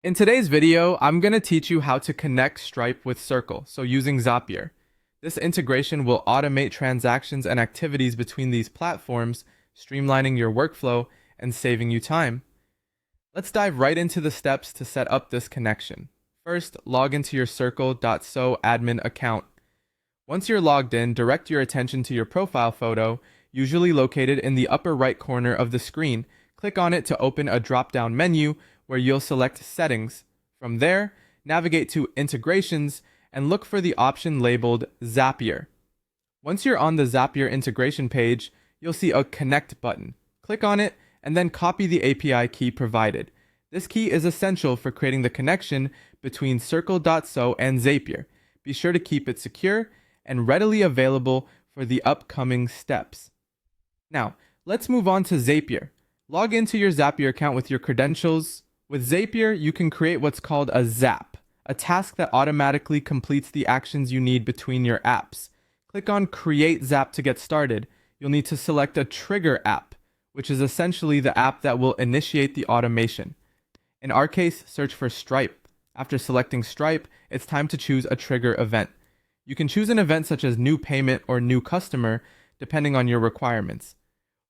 In today's video, I'm going to teach you how to connect Stripe with Circle, so using Zapier. This integration will automate transactions and activities between these platforms, streamlining your workflow and saving you time. Let's dive right into the steps to set up this connection. First, log into your Circle.so admin account. Once you're logged in, direct your attention to your profile photo, usually located in the upper right corner of the screen. Click on it to open a drop-down menu where you'll select Settings. From there, navigate to Integrations and look for the option labeled Zapier. Once you're on the Zapier integration page, you'll see a Connect button. Click on it and then copy the API key provided. This key is essential for creating the connection between Circle.so and Zapier. Be sure to keep it secure and readily available for the upcoming steps. Now, let's move on to Zapier. Log into your Zapier account with your credentials. With Zapier, you can create what's called a Zap, a task that automatically completes the actions you need between your apps. Click on Create Zap to get started. You'll need to select a trigger app, which is essentially the app that will initiate the automation. In our case, search for Stripe. After selecting Stripe, it's time to choose a trigger event. You can choose an event such as new payment or new customer, depending on your requirements.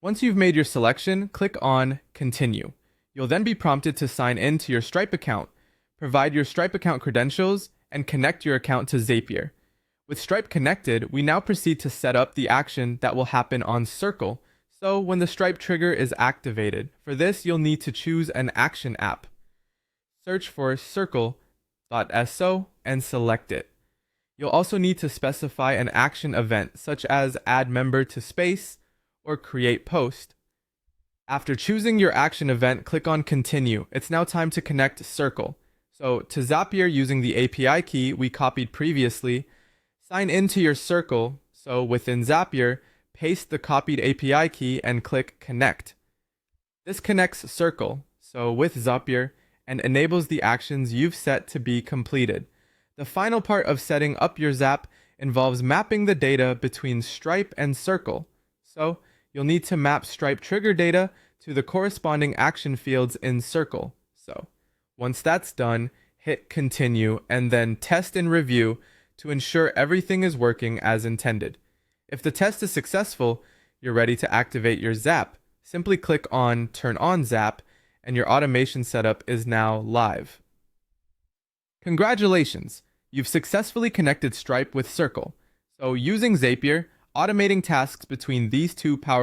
Once you've made your selection, click on Continue. You'll then be prompted to sign in to your Stripe account. Provide your Stripe account credentials and connect your account to Zapier. With Stripe connected, we now proceed to set up the action that will happen on Circle. So when the Stripe trigger is activated, for this you'll need to choose an action app. Search for Circle.so and select it. You'll also need to specify an action event such as add member to space or create post. After choosing your action event, click on Continue. It's now time to connect Circle. So to Zapier using the API key we copied previously, sign into your Circle. So within Zapier, paste the copied API key and click Connect. This connects Circle, so with Zapier, and enables the actions you've set to be completed. The final part of setting up your Zap involves mapping the data between Stripe and Circle. So you'll need to map Stripe trigger data to the corresponding action fields in Circle. So once that's done, hit Continue and then test and review to ensure everything is working as intended. If the test is successful, you're ready to activate your Zap. Simply click on Turn on Zap and your automation setup is now live. Congratulations! You've successfully connected Stripe with Circle. So using Zapier, automating tasks between these two powerful